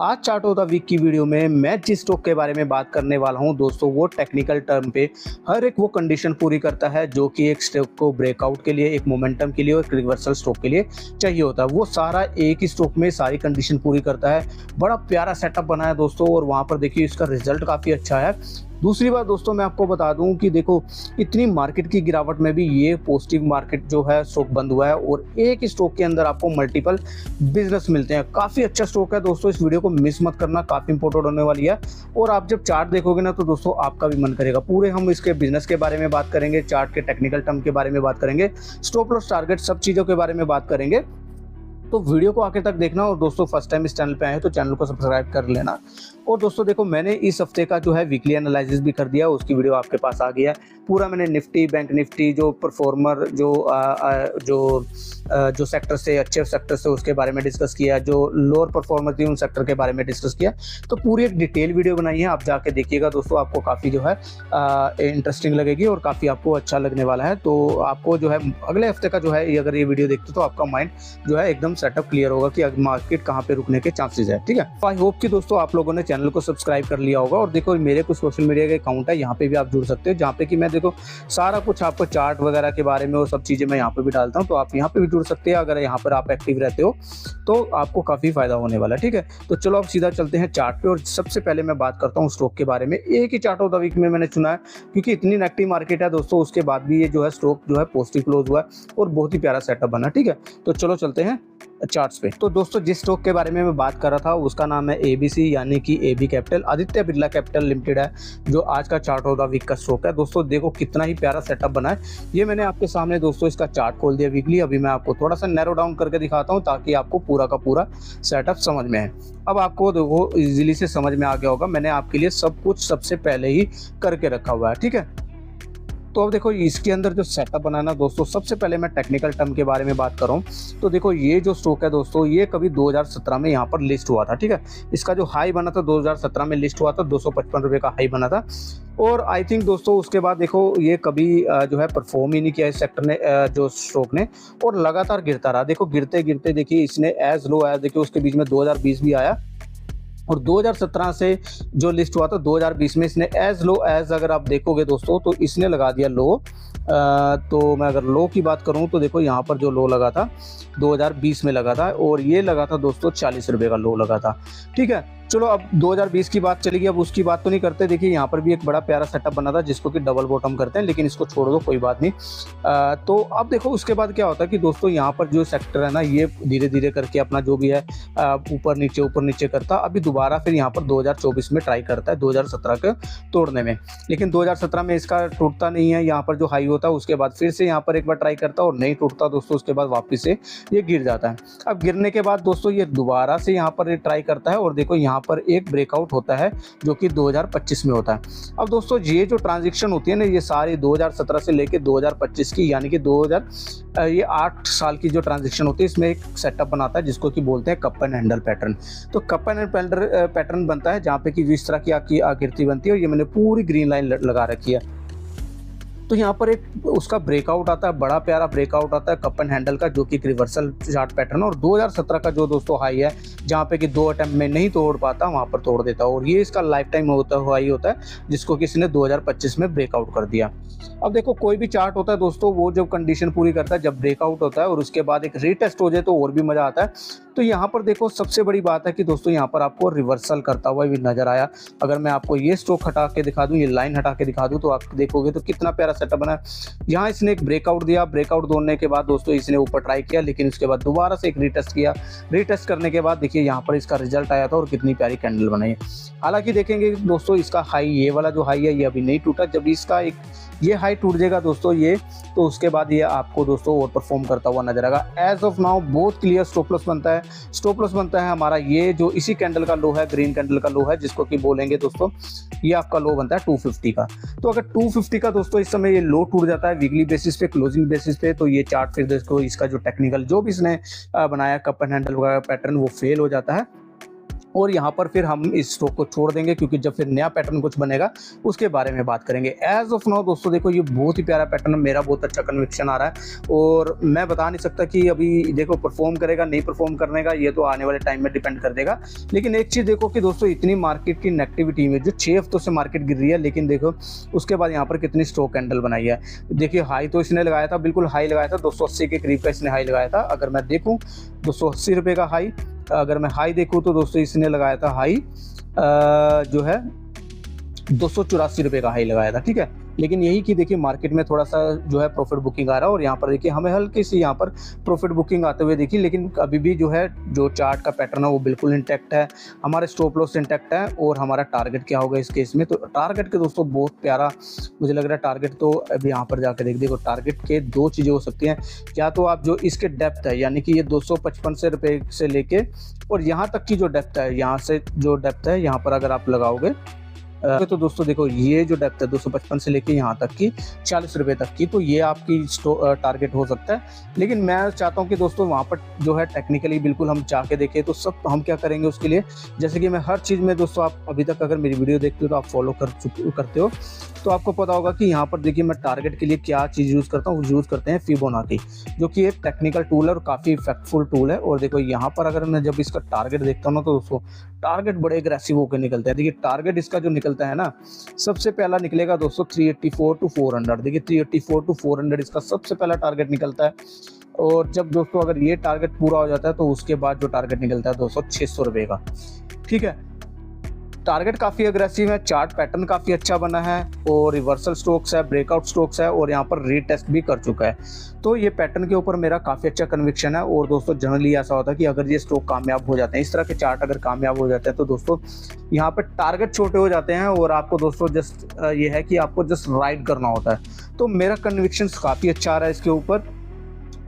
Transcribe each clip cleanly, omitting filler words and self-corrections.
आज chart of the week की video में मैं जिस स्टॉक के बारे में बात करने वाला हूं दोस्तों, वो टेक्निकल टर्म पे हर एक वो कंडीशन पूरी करता है जो कि एक स्टॉक को ब्रेकआउट के लिए, एक मोमेंटम के लिए और एक रिवर्सल स्टॉक के लिए चाहिए होता है। वो सारा एक ही स्टॉक में सारी कंडीशन पूरी करता है। बड़ा प्यारा सेटअप बना है दोस्तों, और वहाँ पर देखिए इसका रिजल्ट काफ़ी अच्छा है। दूसरी बात दोस्तों, मैं आपको बता दूं कि देखो इतनी मार्केट की गिरावट में भी ये पॉजिटिव मार्केट जो है स्टॉक बंद हुआ है, और एक ही स्टॉक के अंदर आपको मल्टीपल बिजनेस मिलते हैं। काफ़ी अच्छा स्टॉक है दोस्तों, इस वीडियो को मिस मत करना, काफ़ी इंपॉर्टेंट होने वाली है। और आप जब चार्ट देखोगे ना तो दोस्तों आपका भी मन करेगा। पूरे हम इसके बिजनेस के बारे में बात करेंगे, चार्ट के टेक्निकल टर्म के बारे में बात करेंगे, स्टॉप लॉस टारगेट, सब चीज़ों के बारे में बात करेंगे। तो वीडियो को आखिर तक देखना, और दोस्तों फर्स्ट टाइम इस चैनल पे आए हैं तो चैनल को सब्सक्राइब कर लेना। और दोस्तों देखो, मैंने इस हफ्ते का जो है वीकली एनालिसिस भी कर दिया, उसकी वीडियो आपके पास आ गया है। पूरा मैंने निफ्टी, बैंक निफ्टी, जो परफॉर्मर जो सेक्टर से, अच्छे सेक्टर से, उसके बारे में डिस्कस किया, जो लोअर परफॉर्मर थी उन सेक्टर के बारे में डिस्कस किया। तो पूरी एक डिटेल वीडियो बनाई है, आप जाके देखिएगा दोस्तों, आपको काफ़ी जो है इंटरेस्टिंग लगेगी और काफ़ी आपको अच्छा लगने वाला है। तो आपको जो है अगले हफ्ते का जो है, अगर ये वीडियो देखते हो तो आपका माइंड जो है एकदम सेटअप क्लियर होगा कि मार्केट कहाँ पे रुकने के चांसेस है। ठीक है, आई होप कि दोस्तों आप लोगों ने चैनल को सब्सक्राइब कर लिया होगा। और देखो मेरे कुछ सोशल मीडिया के अकाउंट है, यहाँ पे भी आप जुड़ सकते हो, जहाँ पे कि मैं देखो सारा कुछ आपको चार्ट वगैरह के बारे में वो सब चीज़ें मैं यहाँ पे भी डालता हूँ, तो आप यहाँ पे भी जुड़ सकते हैं। अगर यहाँ पर आप एक्टिव रहते हो तो आपको काफ़ी फायदा होने वाला है। ठीक है, तो चलो अब सीधा चलते हैं चार्ट पे। और सबसे पहले मैं बात करता हूँ स्टॉक के बारे में। एक ही चार्ट ऑफ द वीक में मैंने चुना है क्योंकि इतनी नेगेटिव मार्केट है दोस्तों, उसके बाद भी ये जो है स्टॉक जो है पॉजिटिव क्लोज हुआ है और बहुत ही प्यारा सेटअप बना। ठीक है, तो चलो चलते हैं चार्ट्स पे। तो दोस्तों जिस स्टॉक के बारे में मैं बात कर रहा था उसका नाम है एबीसी, यानी कि AB capital, Aditya Birla capital limited है, जो आज का चार्ट ऑफ द वीक का स्टॉक है। दोस्तों देखो कितना ही प्यारा सेटअप बना है। ये मैंने आपके सामने दोस्तों इसका चार्ट खोल दिया वीकली। अभी मैं आपको थोड़ा सा नैरो डाउन करके दिखाता हूँ ताकि आपको पूरा का पूरा सेटअप समझ में आए। अब आपको देखो इजीली से समझ में आ गया होगा, मैंने आपके लिए सब कुछ सबसे पहले ही करके रखा हुआ है। ठीक है, तो अब देखो इसके अंदर जो सेटअप बनाना दोस्तों, सबसे पहले मैं टेक्निकल टर्म के बारे में बात कर रहा हूँ। तो देखो ये जो स्टॉक है दोस्तों, ये कभी 2017 में यहाँ पर लिस्ट हुआ था। ठीक है, इसका जो हाई बना था 2017 में लिस्ट हुआ था, 255 रुपये का हाई बना था। और आई थिंक दोस्तों उसके बाद देखो ये कभी जो है परफॉर्म ही नहीं किया इस सेक्टर ने, जो स्टॉक ने, और लगातार गिरता रहा। देखो गिरते गिरते देखिए इसने एज लो आया, देखिए उसके बीच में 2020 भी आया, और 2017 से जो लिस्ट हुआ था 2020 में इसने एज लो एज, अगर आप देखोगे दोस्तों तो इसने लगा दिया लो। तो मैं अगर लो की बात करूं तो देखो यहाँ पर जो लो लगा था 2020 में लगा था, और ये लगा था दोस्तों 40 रुपये का लो लगा था। ठीक है, चलो अब 2020 की बात चलेगी, अब उसकी बात तो नहीं करते। देखिए यहाँ पर भी एक बड़ा प्यारा सेटअप बना था जिसको कि डबल बॉटम करते हैं, लेकिन इसको छोड़ दो, कोई बात नहीं। तो अब देखो उसके बाद क्या होता है कि दोस्तों यहाँ पर जो सेक्टर है ना, ये धीरे धीरे करके अपना जो भी है ऊपर नीचे करता। अभी दोबारा फिर यहाँ पर 2024 में ट्राई करता है 2017 के तोड़ने में, लेकिन 2017 में इसका टूटता नहीं है। यहाँ पर जो हाई होता है उसके बाद फिर से यहाँ पर एक बार ट्राई करता है और नहीं टूटता दोस्तों, उसके बाद वापस से ये गिर जाता है। अब गिरने के बाद दोस्तों ये दोबारा से यहाँ पर ट्राई करता है, और देखो यहाँ पर एक ब्रेकआउट होता है जो कि 2025 में होता है। अब दोस्तों ये जो ट्रांजैक्शन होती है ना, ये सारी 2017 से लेके 2025 की, यानी कि 8 साल की जो ट्रांजैक्शन होती है, इसमें एक सेटअप बनाता है जिसको कि बोलते हैं कप एंड हैंडल पैटर्न। तो कप एंड हैंडल पैटर्न बनता है जहाँ पे कि जिस तरह की आकृति बनती है, और ये मैंने पूरी ग्रीन लाइन लगा रखी है। तो यहाँ पर एक उसका ब्रेकआउट आता है, बड़ा प्यारा ब्रेकआउट आता है कप एंड हैंडल का, जो कि एक रिवर्सल चार्ट पैटर्न, और 2017 का जो दोस्तों हाई है, जहाँ पे कि 2 अटेम्प्ट में नहीं तोड़ पाता वहाँ पर तोड़ देता है, और ये इसका लाइफ टाइम हाई होता है जिसको कि इसने 2025 में ब्रेकआउट कर दिया। अब देखो कोई भी चार्ट होता है दोस्तों, वो जब कंडीशन पूरी करता है, जब ब्रेकआउट होता है और उसके बाद एक रीटेस्ट हो जाए तो और भी मजा आता है। तो यहाँ पर देखो सबसे बड़ी बात है कि दोस्तों यहाँ पर आपको रिवर्सल करता हुआ भी नजर आया। अगर मैं आपको ये स्टॉक हटा के दिखा दूँ, ये लाइन हटा के दिखा दूँ, तो आप देखोगे तो कितना प्यारा सेटअप बना है। यहाँ इसने एक ब्रेकआउट दिया, ब्रेकआउट तोड़ने के बाद दोस्तों इसने ऊपर ट्राई किया, लेकिन उसके बाद दोबारा से एक रीटेस्ट किया। रीटेस्ट करने के बाद देखिए यहाँ पर इसका रिजल्ट आया था और कितनी प्यारी कैंडल बनाई। हालांकि देखेंगे दोस्तों इसका हाई, ये वाला जो हाई है ये अभी नहीं टूटा। जब इसका एक ये हाई टूट जाएगा दोस्तों ये, तो उसके बाद ये आपको दोस्तों और परफॉर्म करता हुआ नजर आएगा। एज ऑफ नाउ बहुत क्लियर स्टॉप लॉस बनता है। स्टॉप लॉस बनता है हमारा ये जो इसी कैंडल का लो है, ग्रीन कैंडल का लो है, जिसको कि बोलेंगे दोस्तों ये आपका लो बनता है 250 का। तो अगर 250 का दोस्तों इस समय ये लो टूट जाता है वीकली बेसिस पे, क्लोजिंग बेसिस पे, तो ये चार्ट फिर दोस्तों इसका जो टेक्निकल जो भी इसने बनाया कप एंड हैंडल पैटर्न, वो फेल हो जाता है। और यहाँ पर फिर हम इस स्टॉक को छोड़ देंगे, क्योंकि जब फिर नया पैटर्न कुछ बनेगा उसके बारे में बात करेंगे। एज ऑफ नाउ दोस्तों देखो, ये बहुत ही प्यारा पैटर्न है, मेरा बहुत अच्छा कन्विक्शन आ रहा है, और मैं बता नहीं सकता कि अभी देखो परफॉर्म करेगा नहीं परफॉर्म करने का, ये तो आने वाले टाइम में डिपेंड कर देगा। लेकिन एक चीज़ देखो कि दोस्तों इतनी मार्केट की नेगेटिविटी में जो 6 हफ्तों से मार्केट गिर रही है, लेकिन देखो उसके बाद यहाँ पर कितनी स्टॉक कैंडल बनाई है। देखिए हाई तो इसने लगाया था, बिल्कुल हाई लगाया था 280 के करीब का इसने हाई लगाया था। अगर मैं देखूँ 280 रुपये का हाई, अगर मैं हाई देखूँ तो दोस्तों इसने लगाया था हाई जो है 284 रुपये का हाई लगाया था, ठीक है। लेकिन यही कि देखिए मार्केट में थोड़ा सा जो है प्रॉफिट बुकिंग आ रहा है, और यहाँ पर देखिए हमें हल्की सी यहाँ पर प्रॉफिट बुकिंग आते हुए देखिए, लेकिन अभी भी जो है जो चार्ट का पैटर्न है वो बिल्कुल इंटैक्ट है, हमारे स्टॉप लॉस इंटैक्ट है। और हमारा टारगेट क्या होगा इस केस में, तो टारगेट के दोस्तों बहुत प्यारा मुझे लग रहा है टारगेट। तो अभी यहाँ पर जाकर देखो टारगेट के दो चीज़ें हो सकती हैं, क्या तो आप जो इसके डेप्थ है, यानी कि ये 255 से रुपये से लेके और यहाँ तक की जो डेप्थ है, यहाँ से जो डेप्थ है यहाँ पर अगर आप लगाओगे तो दोस्तों देखो ये जो डेप्थ है 255 से लेके यहाँ तक की 40 रुपये तक की, तो ये आपकी टारगेट हो सकता है। लेकिन मैं चाहता हूँ कि दोस्तों वहाँ पर जो है टेक्निकली बिल्कुल हम जाके देखें, तो सब हम क्या करेंगे उसके लिए, जैसे कि मैं हर चीज़ में दोस्तों, आप अभी तक अगर मेरी वीडियो देखते हो तो आप फॉलो करते हो, तो आपको पता होगा कि यहाँ पर देखिए मैं टारगेट के लिए क्या चीज़ यूज़ करता हूँ, यूज़ करते हैं फिबोनाची, जो कि एक टेक्निकल टूल है और काफ़ी इफेक्टफुल टूल है। और देखो यहाँ पर अगर मैं जब इसका टारगेट देखता हूँ ना, तो दोस्तों टारगेट बड़े एग्रेसिव होकर निकलते हैं। देखिए टारगेट इसका जो निकलता है ना, सबसे पहला निकलेगा दोस्तों 384 टू 400। देखिए 384 टू 400 इसका सबसे पहला टारगेट निकलता है। और जब दोस्तों अगर ये टारगेट पूरा हो जाता है तो उसके बाद जो टारगेट निकलता है दोस्तों 600 रुपये का, ठीक है। टारगेट काफ़ी अग्रेसिव है, चार्ट पैटर्न काफ़ी अच्छा बना है, और रिवर्सल स्टॉक्स है, ब्रेकआउट स्टॉक्स है, और यहाँ पर रीटेस्ट भी कर चुका है। तो ये पैटर्न के ऊपर मेरा काफ़ी अच्छा कन्विक्शन है। और दोस्तों जनरली ऐसा होता है कि अगर ये स्टॉक कामयाब हो जाते हैं, इस तरह के चार्ट अगर कामयाब हो जाते हैं, तो दोस्तों यहाँ पर टारगेट छोटे हो जाते हैं, और आपको दोस्तों जस्ट ये है कि आपको जस्ट राइड करना होता है। तो मेरा कन्विक्शन काफ़ी अच्छा आ रहा है इसके ऊपर।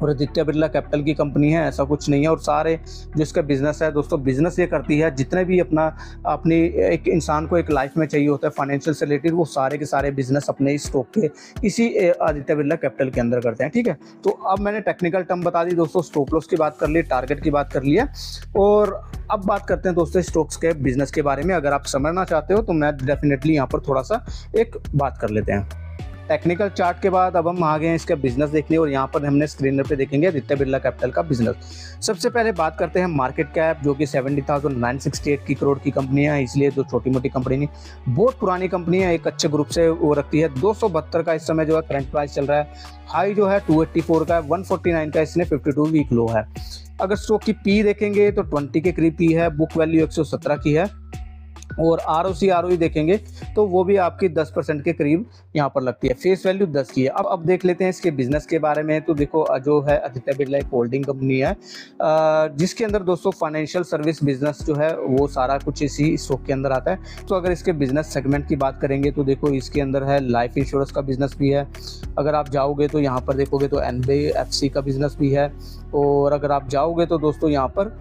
और आदित्य बिरला कैपिटल की कंपनी है, ऐसा कुछ नहीं है। और सारे जो इसका बिजनेस है दोस्तों, बिजनेस ये करती है, जितने भी अपनी एक इंसान को एक लाइफ में चाहिए होता है फाइनेंशियल से रिलेटेड, वो सारे के सारे बिजनेस अपने इस स्टॉक के इसी आदित्य बिरला कैपिटल के अंदर करते हैं, ठीक है। तो अब मैंने टेक्निकल टर्म बता दी दोस्तों, स्टॉप लॉस की बात कर ली, टारगेट की बात कर लिया, और अब बात करते हैं दोस्तों स्टॉक्स के बिजनेस के बारे में। अगर आप समझना चाहते हो तो मैं डेफिनेटली यहाँ पर थोड़ा सा एक बात कर लेते हैं। टेक्निकल चार्ट के बाद अब हम आ गए हैं इसका बिजनेस देखने, और यहाँ पर हमने स्क्रीन पे देखेंगे आदित्य बिरला कैपिटल का बिजनेस। सबसे पहले बात करते हैं मार्केट कैप, जो कि 70,968 की करोड़ की कंपनी है, इसलिए जो छोटी मोटी कंपनी नहीं, बहुत पुरानी कंपनी है, एक अच्छे ग्रुप से वो रखती है। 272 का इस समय जो है करंट प्राइस चल रहा है, हाई जो है 284 का है, 149 का इसने 52 वीक लो है। अगर स्टॉक की पी देखेंगे तो 20 के करीब पी है, बुक वैल्यू 117 की है, और आरओसी आरओई देखेंगे तो वो भी आपकी 10% के करीब यहाँ पर लगती है, फेस वैल्यू 10 की है। अब देख लेते हैं इसके बिजनेस के बारे में। तो देखो जो है आदित्य बिरला एक होल्डिंग कंपनी है, जिसके अंदर दोस्तों फाइनेंशियल सर्विस बिजनेस जो है वो सारा कुछ इसी स्टॉक के अंदर आता है। तो अगर इसके बिजनेस सेगमेंट की बात करेंगे तो देखो इसके अंदर है लाइफ इंश्योरेंस का बिजनेस भी है, अगर आप जाओगे तो यहाँ पर देखोगे तो NBFC का बिजनेस भी है, और अगर आप जाओगे तो दोस्तों यहाँ पर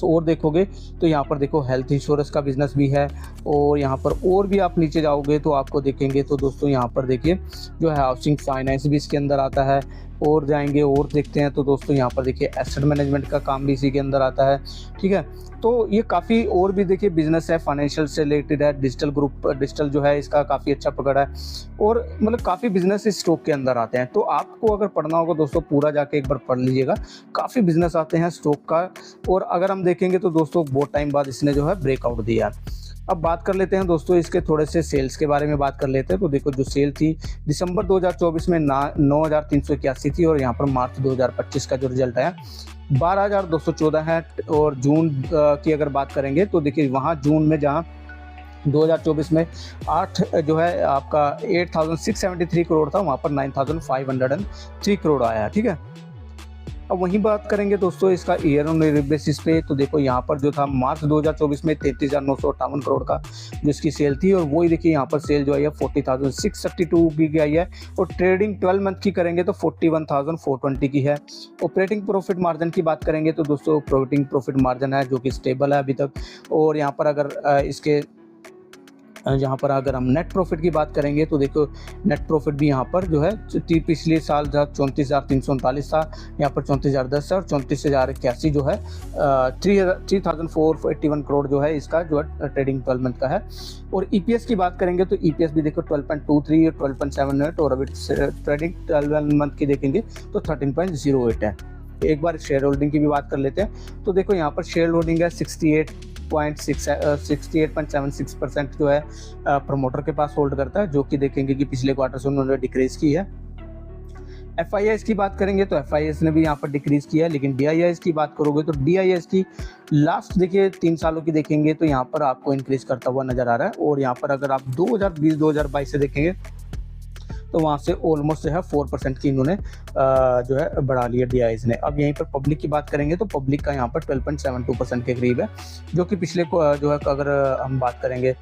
और देखोगे तो यहाँ पर देखो हेल्थ इंश्योरेंस का बिजनेस भी है, और यहाँ पर और भी आप नीचे जाओगे तो आपको देखेंगे तो दोस्तों यहाँ पर देखिए जो है हाउसिंग फाइनेंस भी इसके अंदर आता है। और जाएंगे और देखते हैं तो दोस्तों यहाँ पर देखिए एसेट मैनेजमेंट का काम भी इसी के अंदर आता है, ठीक है। तो ये काफ़ी और भी देखिए बिजनेस है, फाइनेंशियल से रिलेटेड है, डिजिटल ग्रुप डिजिटल जो है इसका काफ़ी अच्छा पकड़ है, और मतलब काफ़ी बिजनेस इस स्टॉक के अंदर आते हैं। तो आपको अगर पढ़ना होगा दोस्तों पूरा जाके एक बार पढ़ लीजिएगा, काफ़ी बिजनेस आते हैं स्टॉक का। और अगर हम देखेंगे तो दोस्तों बहुत टाइम बाद इसने जो है ब्रेकआउट दिया। अब बात कर लेते हैं दोस्तों इसके थोड़े से सेल्स के बारे में बात कर लेते हैं। तो देखो जो सेल थी दिसंबर 2024 में 9,381 थी, और यहाँ पर मार्च 2025 का जो रिजल्ट है 12,214 है। और जून की अगर बात करेंगे तो देखिए वहाँ जून में जहाँ 2024 में 8 जो है आपका 8,673 करोड़ था, वहाँ पर 9,503 करोड़ आया है, ठीक है। अब वहीं बात करेंगे दोस्तों इसका ईयर ऑन ईयर बेसिस पे, तो देखो यहाँ पर जो था मार्च 2024 में 33,958 करोड़ का जो इसकी सेल थी, और वही देखिए यहाँ पर सेल जो है 40,632 की आई है। और ट्रेडिंग 12 मंथ की करेंगे तो 41,420 की है। ऑपरेटिंग प्रॉफिट मार्जिन की बात करेंगे तो दोस्तों ऑपरेटिंग प्रॉफिट मार्जिन है जो कि स्टेबल है अभी तक। और यहाँ पर अगर इसके जहाँ पर अगर हम नेट प्रॉफिट की बात करेंगे तो देखो नेट प्रॉफिट भी यहाँ पर जो है पिछले साल 34,339 था, यहाँ पर 34,010 है और 34,081 जो है 3,481 करोड़ जो है इसका जो है ट्रेडिंग 12 मंथ का है। और ईपीएस की बात करेंगे तो ईपीएस भी देखो 12.23 12.78 और अभी ट्रेडिंग 12 मंथ की देखेंगे तो 13.08 है। एक बार शेयर होल्डिंग की भी बात कर लेते हैं तो देखो यहाँ पर शेयर होल्डिंग है 68.76% जो है प्रमोटर के पास होल्ड करता है, जो कि देखेंगे कि पिछले क्वार्टर से उन्होंने डिक्रीज की है। FIIs की बात करेंगे तो FIIs ने भी यहाँ पर डिक्रीज किया है, लेकिन DIIs की बात करोगे तो DIIs की लास्ट देखिए 3 सालों की देखेंगे तो यहाँ पर आपको इंक्रीज करता हुआ नजर आ रहा है। और यहाँ पर अगर आप 2020-2022 से देखेंगे तो वहाँ से ऑलमोस्ट जो है 4% की इन्होंने जो है बढ़ा लिया DIIs ने। अब यहीं पर पब्लिक की बात करेंगे तो पब्लिक का यहाँ पर 12.72% के करीब है, जो कि पिछले जो है अगर हम बात करेंगे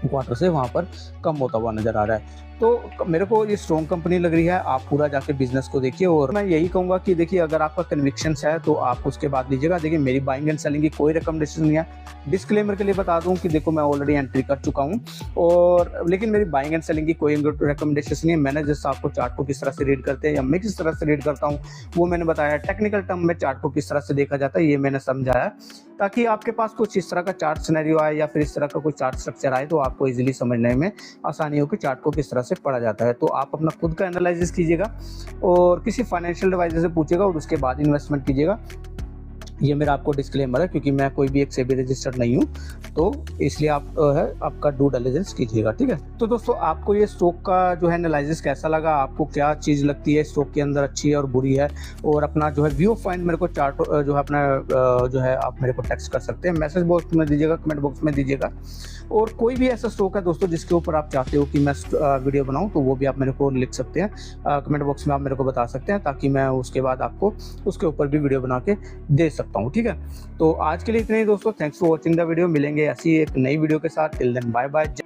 क्वार्टर से वहाँ पर कम होता हुआ नजर आ रहा है। तो मेरे को ये स्ट्रॉन्ग कंपनी लग रही है, आप पूरा जाके बिजनेस को देखिए। और मैं यही कहूँगा कि देखिए अगर आपका कन्विक्शंस है तो आप उसके बाद लीजिएगा। देखिए मेरी बाइंग एंड सेलिंग की कोई रिकमेंडेशन नहीं है, डिस्क्लेमर के लिए बता दूं कि देखो मैं ऑलरेडी एंट्री कर चुका हूं, और लेकिन मेरी बाइंग एंड सेलिंग की कोई रिकमेंडेशन नहीं है। मैंने जैसे आपको चार्ट को किस तरह से रीड करते हैं या मैं किस तरह से रीड करता हूं वो मैंने बताया। टेक्निकल टर्म में चार्ट को किस तरह से देखा जाता है ये मैंने समझाया, ताकि आपके पास कुछ इस तरह का चार्ट सिनेरियो आए या फिर इस तरह का कोई चार्ट स्ट्रक्चर आए तो आपको इजीली समझने में आसानी हो कि चार्ट को किस तरह से पढ़ा जाता है। तो आप अपना खुद का एनालिसिस कीजिएगा और किसी फाइनेंशियल एडवाइजर से पूछिएगा और उसके बाद इन्वेस्टमेंट कीजिएगा। ये मेरा आपको डिस्क्लेमर है, क्योंकि मैं कोई भी एक सेबी रजिस्टर्ड नहीं हूँ, तो इसलिए आप है आपका ड्यू डिलिजेंस कीजिएगा, ठीक है। तो दोस्तों आपको ये स्टॉक का जो है एनालिसिस कैसा लगा, आपको क्या चीज़ लगती है स्टॉक के अंदर अच्छी है और बुरी है, और अपना जो है व्यू ऑफ पॉइंट मेरे को चार्ट जो है अपना जो है आप मेरे को टेक्स्ट कर सकते हैं, मैसेज बॉक्स में दीजिएगा, कमेंट बॉक्स में दीजिएगा। और कोई भी ऐसा स्टॉक है दोस्तों जिसके ऊपर आप चाहते हो कि मैं वीडियो बनाऊं तो वो भी आप मेरे को लिख सकते हैं, कमेंट बॉक्स में आप मेरे को बता सकते हैं, ताकि मैं उसके बाद आपको उसके ऊपर भी वीडियो बना के दे सकता हूं, ठीक है। तो आज के लिए इतना ही दोस्तों, thanks for watching the video. मिलेंगे ऐसी एक नई वीडियो के साथ, टिल देन बाय बाय।